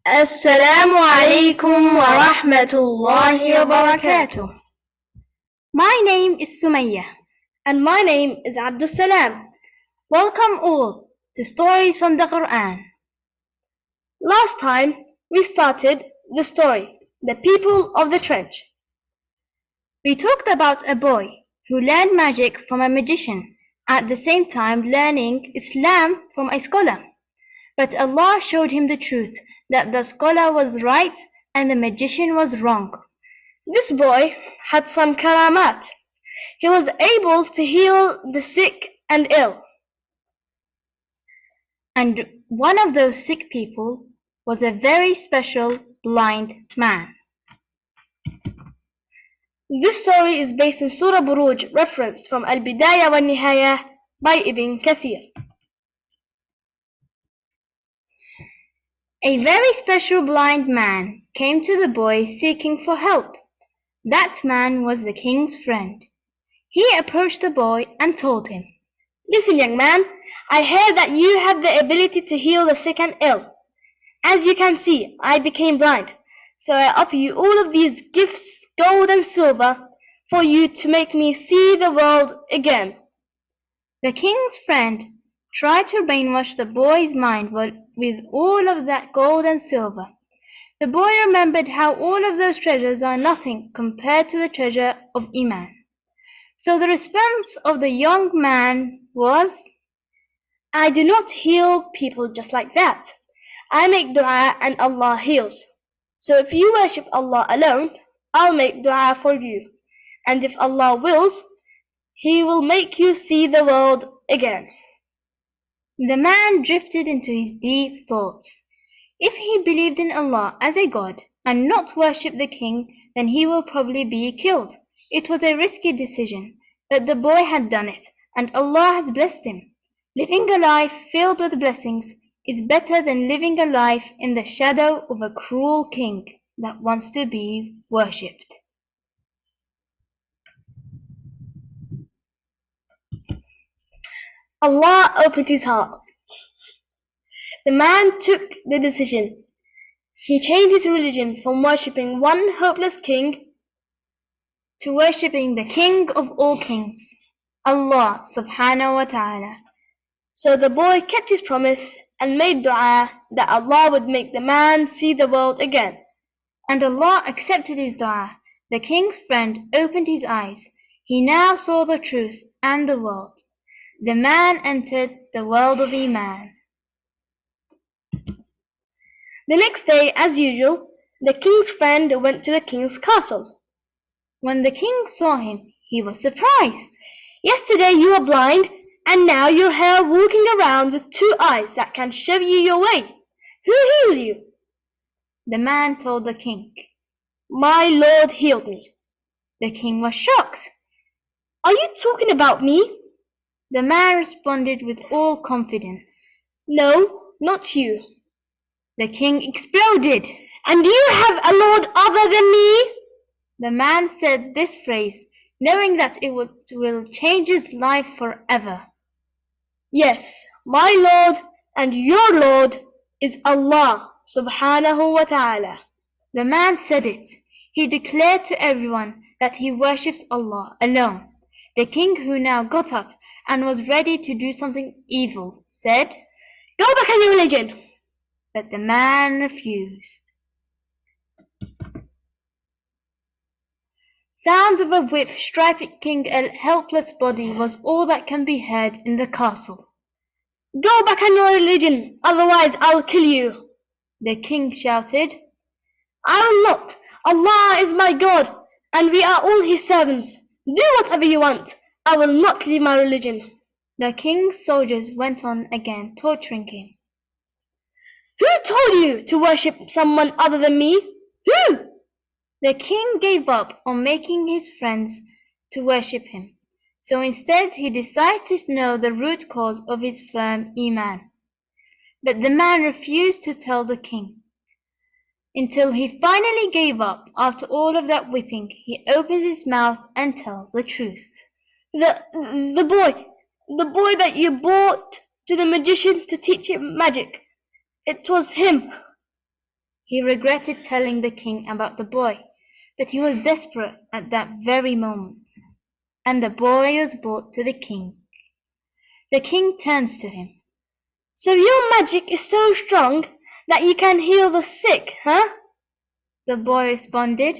Assalamu alaikum wa rahmatullahi wa barakatuh. My name is Sumaya. And my name is Abdul Salam. Welcome all to Stories from the Quran. Last time we started the story, The People of the Trench. We talked about a boy who learned magic from a magician, at the same time learning Islam from a scholar. But Allah showed him the truth, that the scholar was right and the magician was wrong. This boy had some karamat. He was able to heal the sick and ill. And one of those sick people was a very special blind man. This story is based in Surah Buruj, referenced from Al-Bidayah wa Nihayah by Ibn Kathir. A very special blind man came to the boy seeking for help. That man was the king's friend. He approached the boy and told him, "Listen, young man, I hear that you have the ability to heal the sick and ill. As you can see, I became blind, so I offer you all of these gifts, gold and silver, for you to make me see the world again." The king's friend tried to brainwash the boy's mind with all of that gold and silver. The boy remembered how all of those treasures are nothing compared to the treasure of Iman. So the response of the young man was, "I do not heal people just like that. I make dua and Allah heals. So if you worship Allah alone, I'll make dua for you. And if Allah wills, He will make you see the world again." The man drifted into his deep thoughts. If he believed in Allah as a god and not worshipped the king, then he will probably be killed. It was a risky decision, but the boy had done it, and Allah has blessed him. Living a life filled with blessings is better than living a life in the shadow of a cruel king that wants to be worshipped. Allah opened his heart. The man took the decision. He changed his religion from worshipping one hopeless king to worshipping the King of all kings, Allah subhanahu wa ta'ala. So the boy kept his promise and made dua that Allah would make the man see the world again. And Allah accepted his dua. The king's friend opened his eyes. He now saw the truth and the world. The man entered the world of Iman. The next day, as usual, the king's friend went to the king's castle. When the king saw him, he was surprised. "Yesterday you were blind, and now you're here walking around with two eyes that can show you your way. Who healed you?" The man told the king, "My Lord healed me." The king was shocked. "Are you talking about me?" The man responded with all confidence, "No, not you." The king exploded. "And do you have a Lord other than me?" The man said this phrase, knowing that it will change his life forever. "Yes, my Lord and your Lord is Allah subhanahu wa ta'ala." The man said it. He declared to everyone that he worships Allah alone. The king, who now got up and was ready to do something evil, said, "Go back on your religion." But the man refused. Sounds of a whip striking a helpless body was all that can be heard in the castle. "Go back on your religion, otherwise I'll kill you," the king shouted. "I will not. Allah is my God, and we are all His servants. Do whatever you want. I will not leave my religion." The king's soldiers went on again, torturing him. "Who told you to worship someone other than me? Who?" The king gave up on making his friends to worship him. So instead he decided to know the root cause of his firm Iman. But the man refused to tell the king. Until he finally gave up. After all of that whipping, he opens his mouth and tells the truth. The boy that you brought to the magician to teach him magic. It was him." He regretted telling the king about the boy, but he was desperate at that very moment, and the boy was brought to the king. The king turns to him. So your magic is so strong that you can heal the sick, huh? The boy responded.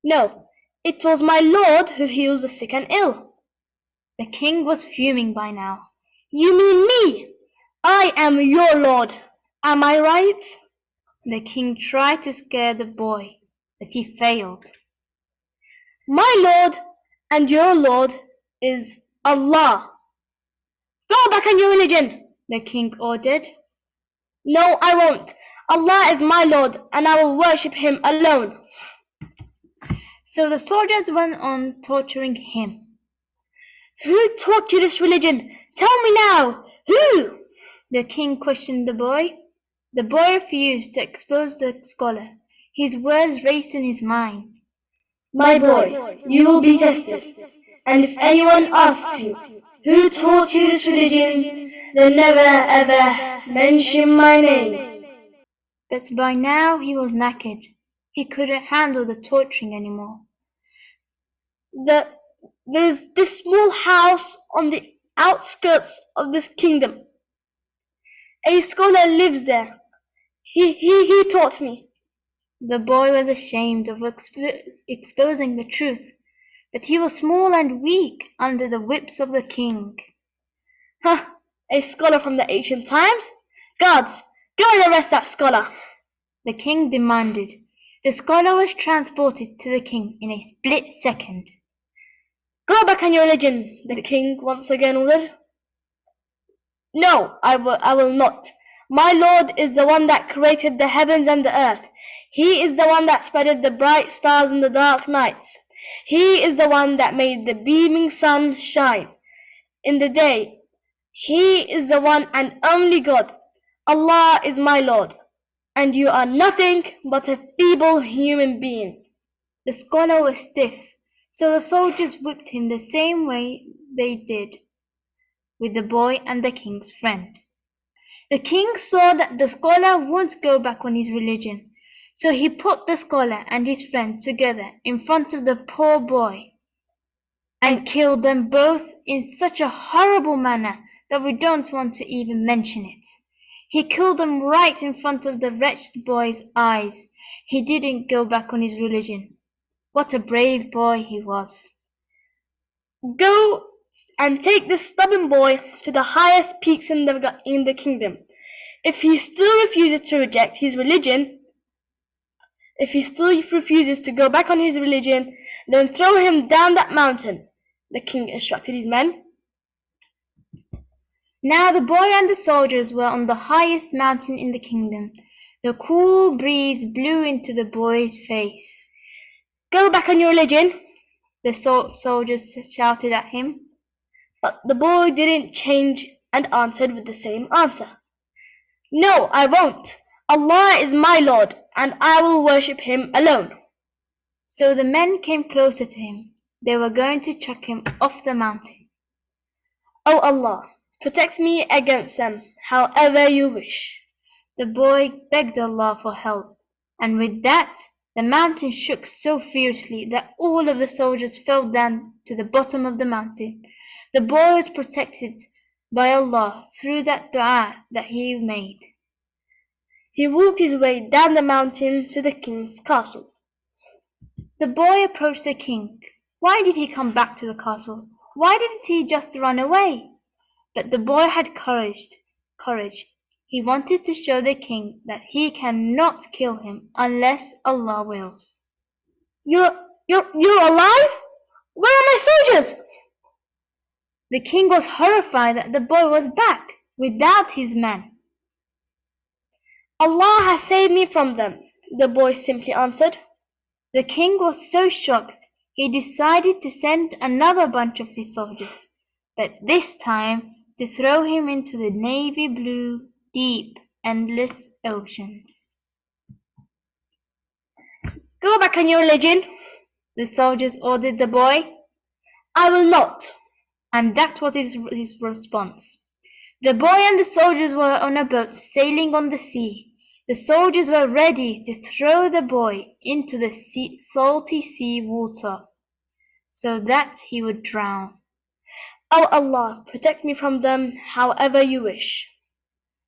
No, it was my Lord who heals the sick and ill. The king was fuming by now. You mean me? I am your Lord. Am I right? The king tried to scare the boy, but he failed. My Lord and your Lord is Allah. Go back on your religion, the king ordered. No, I won't. Allah is my Lord, and I will worship Him alone. So the soldiers went on torturing him. Who taught you this religion? Tell me now. Who? The king questioned the boy. The boy refused to expose the scholar. His words raced in his mind. My boy, you will be tested. And if anyone asks you, who taught you this religion, then never ever mention my name. But by now he was knackered. He couldn't handle the torturing anymore. There is this small house on the outskirts of this kingdom. A scholar lives there. He taught me. The boy was ashamed of exposing the truth, but he was small and weak under the whips of the king. Huh, a scholar from the ancient times? Guards, go and arrest that scholar. The king demanded. The scholar was transported to the king in a split second. Go back on your religion, the king once again ordered. No, I will not. My Lord is the one that created the heavens and the earth. He is the one that spreaded the bright stars in the dark nights. He is the one that made the beaming sun shine in the day. He is the one and only God. Allah is my Lord, and you are nothing but a feeble human being. The scholar was stiff, so the soldiers whipped him the same way they did with the boy and the king's friend. The king saw that the scholar wouldn't go back on his religion, so he put the scholar and his friend together in front of the poor boy and killed them both in such a horrible manner that we don't want to even mention it. He killed them right in front of the wretched boy's eyes. He didn't go back on his religion. What a brave boy he was. Go and take this stubborn boy to the highest peaks in the kingdom. If he still refuses to reject his religion, if he still refuses to go back on his religion, then throw him down that mountain, the king instructed his men. Now the boy and the soldiers were on the highest mountain in the kingdom. The cool breeze blew into the boy's face. Go back on your religion, the soldiers shouted at him. But the boy didn't change and answered with the same answer. No, I won't. Allah is my Lord, and I will worship Him alone. So the men came closer to him. They were going to chuck him off the mountain. O Allah, protect me against them, however you wish. The boy begged Allah for help, and with that, the mountain shook so fiercely that all of the soldiers fell down to the bottom of the mountain. The boy was protected by Allah through that dua that he made. He walked his way down the mountain to the king's castle. The boy approached the king. Why did he come back to the castle? Why didn't he just run away? But the boy had courage. He wanted to show the king that he cannot kill him unless Allah wills. You're alive? Where are my soldiers? The king was horrified that the boy was back without his men. Allah has saved me from them, the boy simply answered. The king was so shocked, he decided to send another bunch of his soldiers, but this time to throw him into the navy blue, deep, endless oceans. Go back on your religion, the soldiers ordered the boy. I will not. And that was his response. The boy and the soldiers were on a boat sailing on the sea. The soldiers were ready to throw the boy into the salty sea water so that he would drown. O Allah, protect me from them however you wish.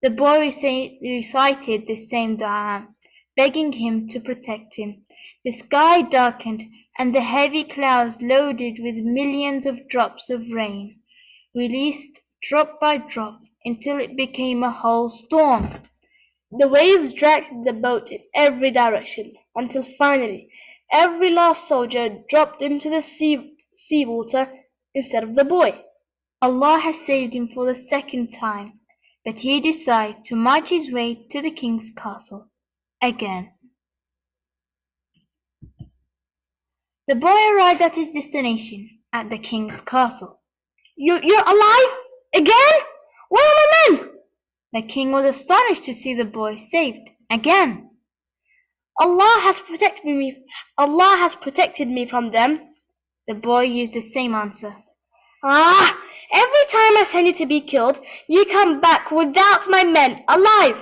The boy recited the same dua, begging him to protect him. The sky darkened, and the heavy clouds loaded with millions of drops of rain, released drop by drop until it became a whole storm. The waves dragged the boat in every direction until finally every last soldier dropped into the sea water instead of the boy. Allah has saved him for the second time, but he decides to march his way to the king's castle again. The boy arrived at his destination, at the king's castle. You're alive? Again? Where are my men? The king was astonished to see the boy saved again. Allah has protected me from them. The boy used the same answer. Every time I send you to be killed, you come back without my men, alive.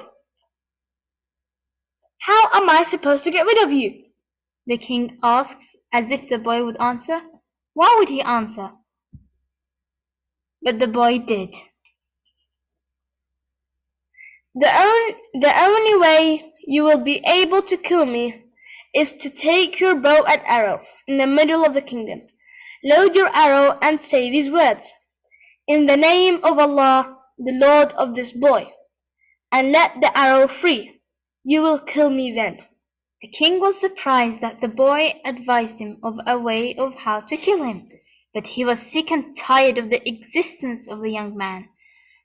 How am I supposed to get rid of you? The king asks, as if the boy would answer. Why would he answer? But the boy did. The only way you will be able to kill me is to take your bow and arrow in the middle of the kingdom. Load your arrow and say these words, in the name of Allah, the Lord of this boy, and let the arrow free. You will kill me then. The king was surprised that the boy advised him of a way of how to kill him, but he was sick and tired of the existence of the young man,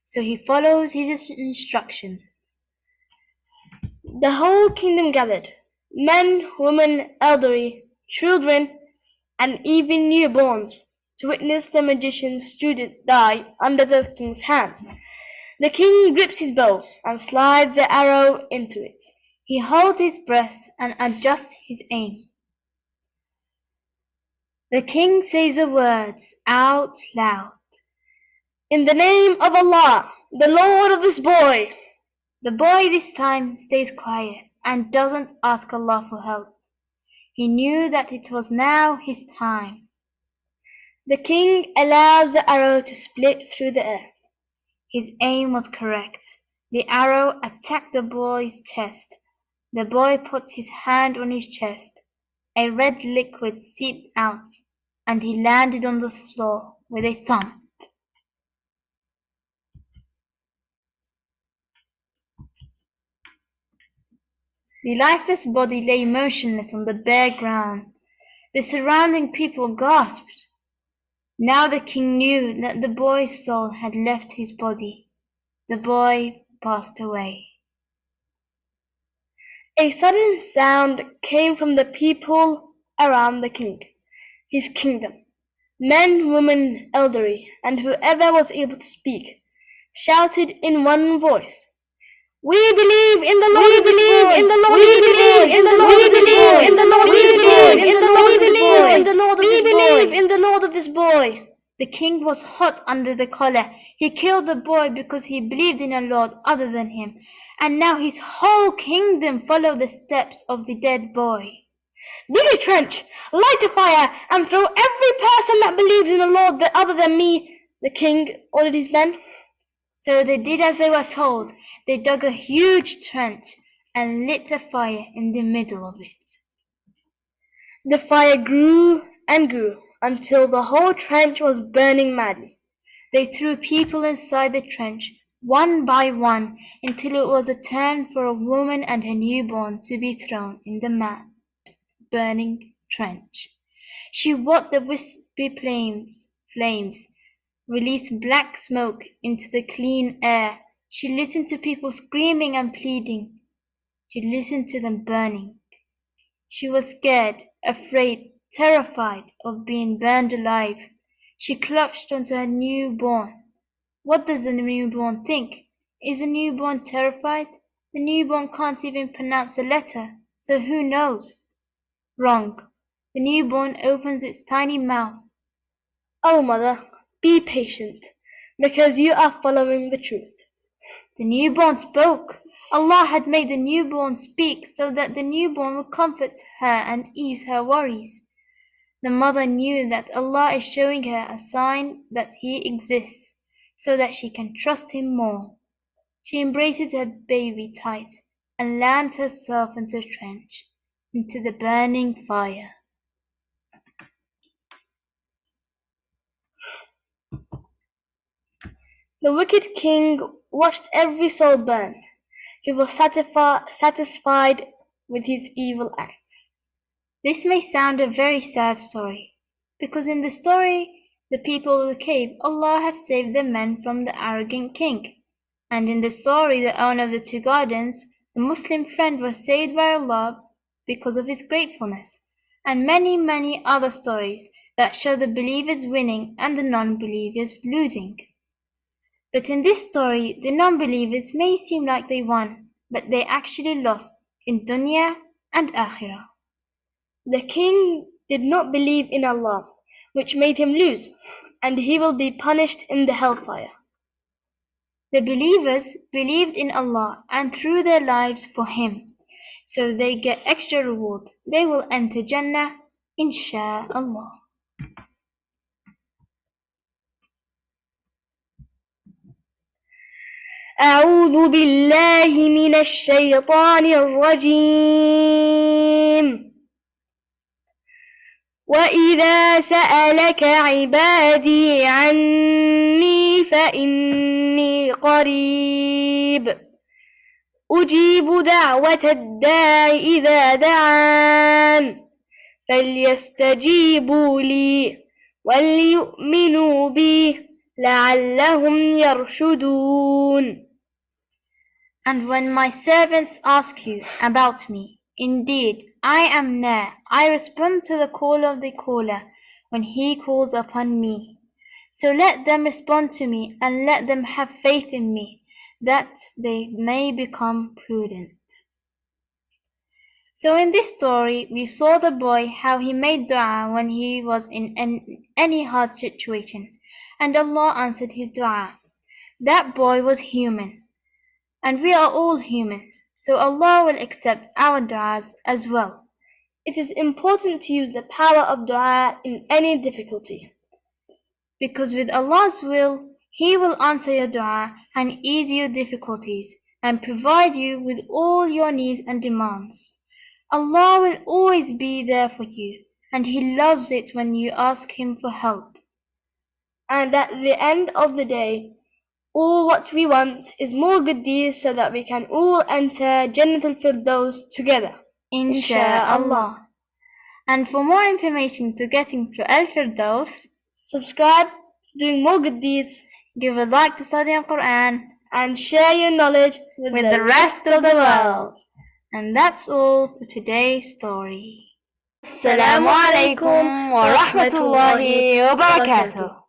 so he follows his instructions. The whole kingdom gathered, men, women, elderly, children, and even newborns, to witness the magician's student die under the king's hand. The king grips his bow and slides the arrow into it. He holds his breath and adjusts his aim. The king says the words out loud. In the name of Allah, the Lord of this boy. The boy this time stays quiet and doesn't ask Allah for help. He knew that it was now his time. The king allows the arrow to split through the air. His aim was correct. The arrow attacked the boy's chest. The boy put his hand on his chest. A red liquid seeped out, and he landed on the floor with a thump. The lifeless body lay motionless on the bare ground. The surrounding people gasped. Now the king knew that the boy's soul had left his body. The boy passed away. A sudden sound came from the people around the king, his kingdom. Men, women, elderly, and whoever was able to speak, shouted in one voice, "We believe in the Lord of this boy! In the Lord of this boy! In the Lord of this boy! In the Lord of this boy! In the Lord of this boy! In the Lord of this boy! We believe in the Lord of this boy!" The king was hot under the collar. He killed the boy because he believed in a Lord other than him, and now his whole kingdom followed the steps of the dead boy. "Dig a trench, light a fire, and throw every person that believes in a Lord other than me," the king ordered his men. So they did as they were told. They dug a huge trench and lit a fire in the middle of it. The fire grew and grew until the whole trench was burning madly. They threw people inside the trench, one by one, until it was a turn for a woman and her newborn to be thrown in the mad, burning trench. She watched the wispy flames release black smoke into the clean air. She listened to people screaming and pleading. She listened to them burning. She was scared, afraid, terrified of being burned alive. She clutched onto her newborn. What does the newborn think? Is the newborn terrified? The newborn can't even pronounce a letter, so who knows? Wrong. The newborn opens its tiny mouth. "Oh, mother, be patient, because you are following the truth." The newborn spoke. Allah had made the newborn speak so that the newborn would comfort her and ease her worries. The mother knew that Allah is showing her a sign that He exists so that she can trust Him more. She embraces her baby tight and lands herself into a trench, into the burning fire. The wicked king watched every soul burn. He was satisfied with his evil acts. This may sound a very sad story, because in the story, the people of the cave, Allah had saved the men from the arrogant king. And in the story, the owner of the two gardens, the Muslim friend was saved by Allah because of his gratefulness. And many, many other stories that show the believers winning and the non-believers losing. But in this story, the non-believers may seem like they won, but they actually lost in dunya and akhirah. The king did not believe in Allah, which made him lose, and he will be punished in the hellfire. The believers believed in Allah and threw their lives for Him, so they get extra reward. They will enter Jannah, insha'Allah. أعوذ بالله من الشيطان الرجيم. وإذا سألك عبادي عني فإني قريب أجيب دعوة الداع إذا دعان فليستجيبوا لي وليؤمنوا بي لعلهم يرشدون. And when my servants ask you about me, indeed, I am near. I respond to the call of the caller when he calls upon me. So let them respond to me and let them have faith in me, that they may become prudent. So in this story, we saw the boy how he made dua when he was in any hard situation, and Allah answered his dua. That boy was human, and we are all humans, so Allah will accept our du'as as well. It is important to use the power of dua in any difficulty, because with Allah's will, He will answer your dua and ease your difficulties and provide you with all your needs and demands. Allah will always be there for you, and He loves it when you ask Him for help. And at the end of the day, all what we want is more good deeds so that we can all enter Jannatul Firdaus together, Insha'Allah. And for more information to getting to Al-Firdaus, subscribe to doing more good deeds, give a like to study Al-Quran, and share your knowledge with the rest of the world. And that's all for today's story. Assalamu alaikum wa rahmatullahi wa barakatuh.